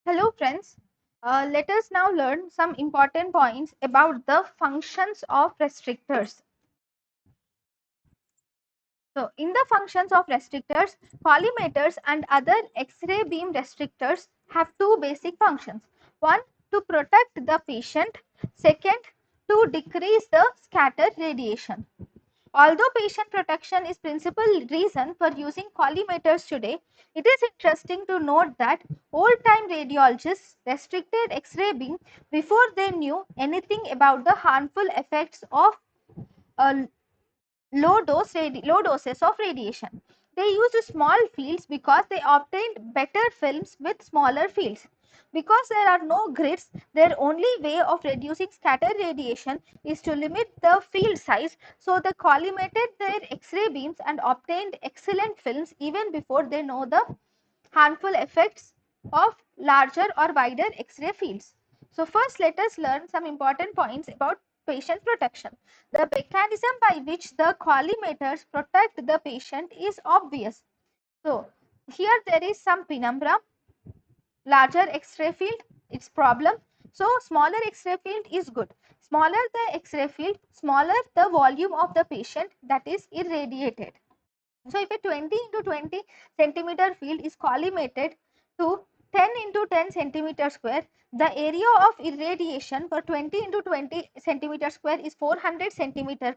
Hello friends, let us now learn some important points about the functions of restrictors. So in the functions of restrictors, collimators and other X-ray beam restrictors have two basic functions. One, to protect the patient. Second, to decrease the scattered radiation. Although patient protection is principal reason for using collimators today, it is interesting to note that old-time radiologists restricted X-ray beam before they knew anything about the harmful effects of uh, low doses of radiation. They used small fields because they obtained better films with smaller fields. Because there are no grids, their only way of reducing scattered radiation is to limit the field size, so they collimated their X-ray beams and obtained excellent films even before they know the harmful effects of larger or wider X-ray fields. So first let us learn some important points about patient protection. The mechanism by which the collimators protect the patient is obvious. So here there is some penumbra, larger X-ray field, its problem. So smaller X-ray field is good. Smaller the X-ray field, smaller the volume of the patient that is irradiated. So if a 20 into 20 centimeter field is collimated to 10 into 10 centimeter square, the area of irradiation for 20 into 20 centimeter square is 400 centimeter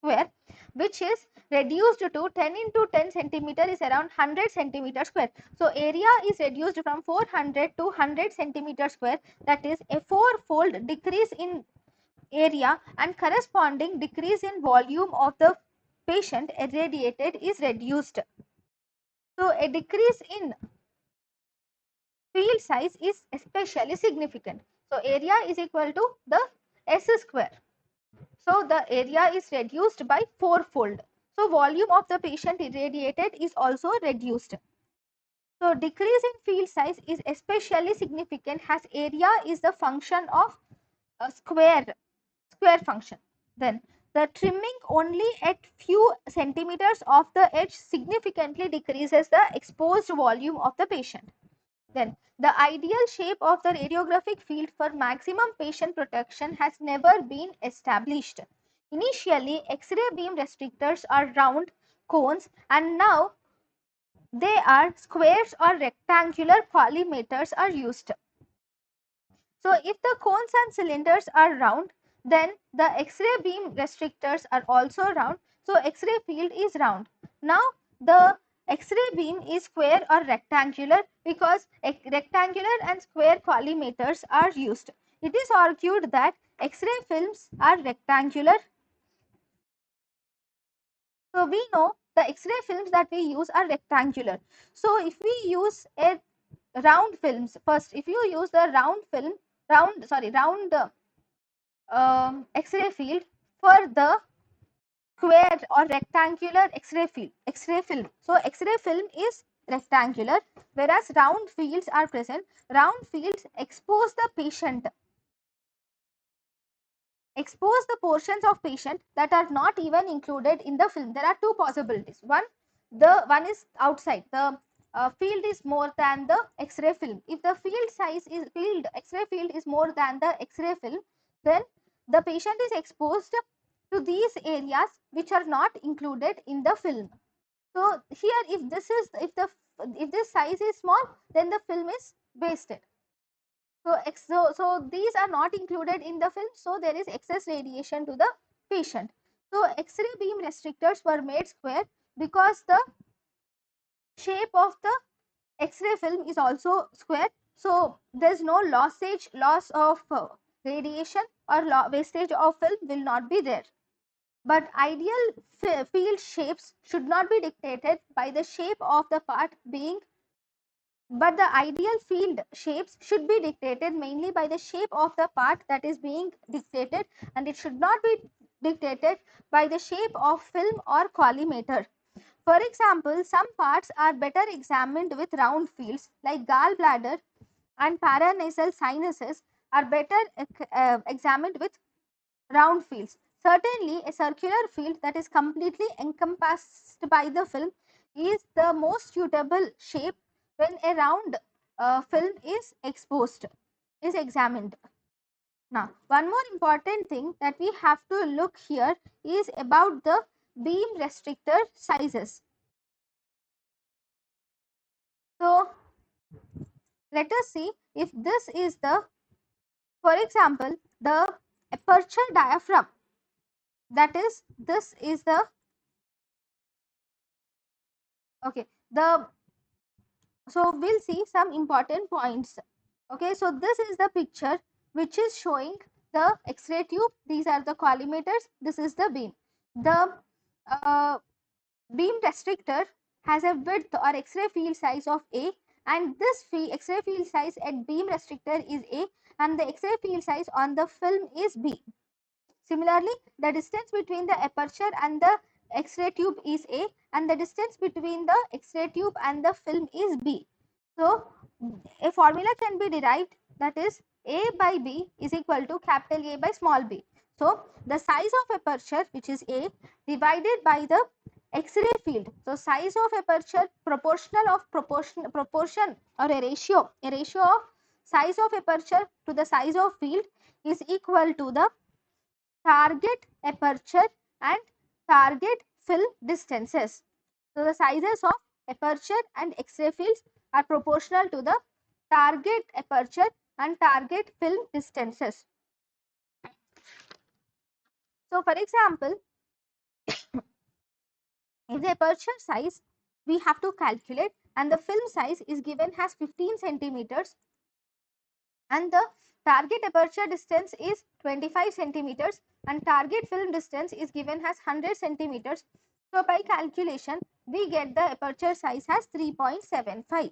square, which is reduced to 10 into 10 centimeter is around 100 centimeter square. So area is reduced from 400 to 100 centimeter square, that is a four-fold decrease in area and corresponding decrease in volume of the patient irradiated is reduced. So a decrease in field size is especially significant. So area is equal to the S square. So the area is reduced by fourfold. So volume of the patient irradiated is also reduced. So decrease in field size is especially significant as area is the function of a square function. Then the trimming only at few centimeters of the edge significantly decreases the exposed volume of the patient. Then the ideal shape of the radiographic field for maximum patient protection has never been established. Initially, X-ray beam restrictors are round cones, and now they are squares or rectangular collimators are used. So if the cones and cylinders are round, then the X-ray beam restrictors are also round. So X-ray field is round. Now the X-ray beam is square or rectangular because rectangular and square collimators are used. It is argued that X-ray films are rectangular. So we know the X-ray films that we use are rectangular. So if we use a round films, first if you use the round film, round X-ray field for the square or rectangular X-ray film. So X-ray film is rectangular, whereas round fields are present. Round fields expose the portions of patient that are not even included in the film. There are two possibilities. One is outside. The field is more than the X-ray film. If the X-ray field is more than the X-ray film, then the patient is exposed to these areas which are not included in the film. So here, if this size is small, then the film is wasted. So these are not included in the film, so there is excess radiation to the patient. So X-ray beam restrictors were made square because the shape of the X-ray film is also square. So there is no loss of radiation or wastage of film will not be there. But ideal field shapes should not be dictated by the shape of the part being but the ideal field shapes should be dictated mainly by the shape of the part that is being dictated, and it should not be dictated by the shape of film or collimator. For example, some parts are better examined with round fields like gallbladder and paranasal sinuses are better examined with round fields. Certainly, a circular field that is completely encompassed by the film is the most suitable shape when a round film is exposed, is examined. Now, one more important thing that we have to look here is about the beam restrictor sizes. So, let us see if this is the, for example, the aperture diaphragm, that is, this is the, okay, the, so we'll see some important points. Okay, so this is the picture which is showing the X-ray tube. These are the collimators. This is the beam. The beam restrictor has a width or X-ray field size of A, and this X-ray field size at beam restrictor is A, and the X-ray field size on the film is B. Similarly, the distance between the aperture and the X-ray tube is A, and the distance between the X-ray tube and the film is B. So, a formula can be derived, that is A by B is equal to capital A by small b. So, the size of aperture, which is A, divided by the X-ray field. So, size of aperture proportion or a ratio of size of aperture to the size of field is equal to the target aperture and target fill distances. So, the sizes of aperture and X-ray fields are proportional to the target aperture and target fill distances. So, for example, if the aperture size we have to calculate and the film size is given as 15 centimeters and the target aperture distance is 25 centimeters and target film distance is given as 100 centimeters. So, by calculation we get the aperture size as 3.75.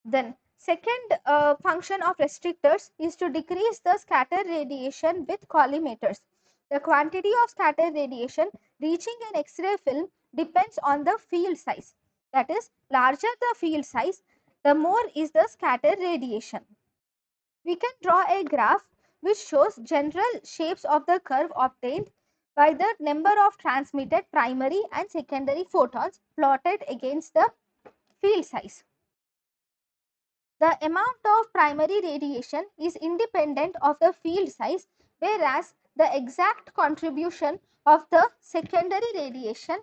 Then second function of restrictors is to decrease the scatter radiation with collimators. The quantity of scatter radiation reaching an X-ray film depends on the field size. That is, larger the field size, the more is the scatter radiation. We can draw a graph which shows general shapes of the curve obtained by the number of transmitted primary and secondary photons plotted against the field size. The amount of primary radiation is independent of the field size, whereas the exact contribution of the secondary radiation,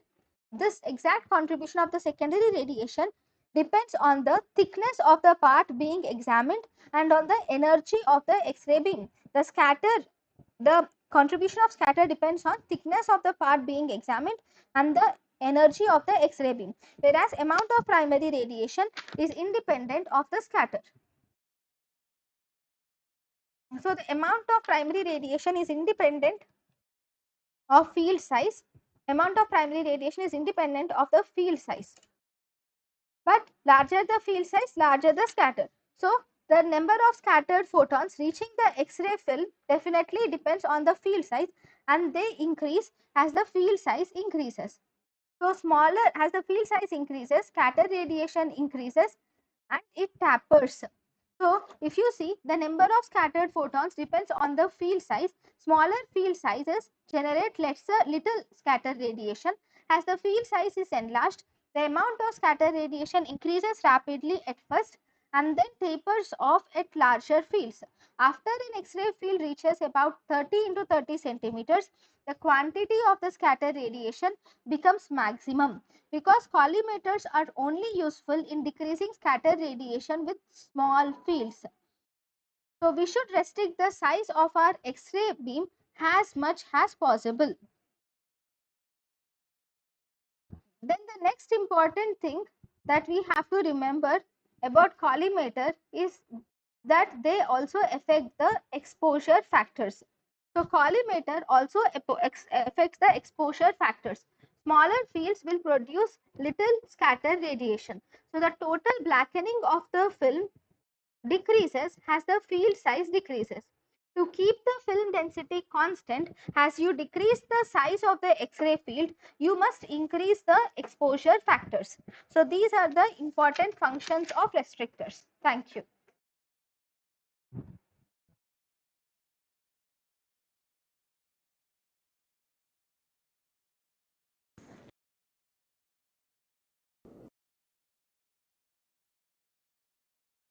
depends on the thickness of the part being examined and on the energy of the X-ray beam. The contribution of scatter depends on thickness of the part being examined and the energy of the X-ray beam, whereas amount of primary radiation is independent of the scatter. So, the amount of primary radiation is independent of field size. Amount of primary radiation is independent of the field size. But larger the field size, larger the scatter. So, the number of scattered photons reaching the X-ray film definitely depends on the field size, and they increase as the field size increases. So, smaller as the field size increases, scatter radiation increases and it tapers. So, if you see, the number of scattered photons depends on the field size. Smaller field sizes generate little scatter radiation. As the field size is enlarged, the amount of scatter radiation increases rapidly at first and then tapers off at larger fields. After an X-ray field reaches about 30 into 30 centimeters, the quantity of the scatter radiation becomes maximum, because collimators are only useful in decreasing scatter radiation with small fields. So, we should restrict the size of our X-ray beam as much as possible. Then the next important thing that we have to remember about collimator is that they also affect the exposure factors. So, collimator also affects the exposure factors. Smaller fields will produce little scatter radiation. So, the total blackening of the film decreases as the field size decreases. To keep the film density constant, as you decrease the size of the X-ray field, you must increase the exposure factors. So, these are the important functions of restrictors. Thank you.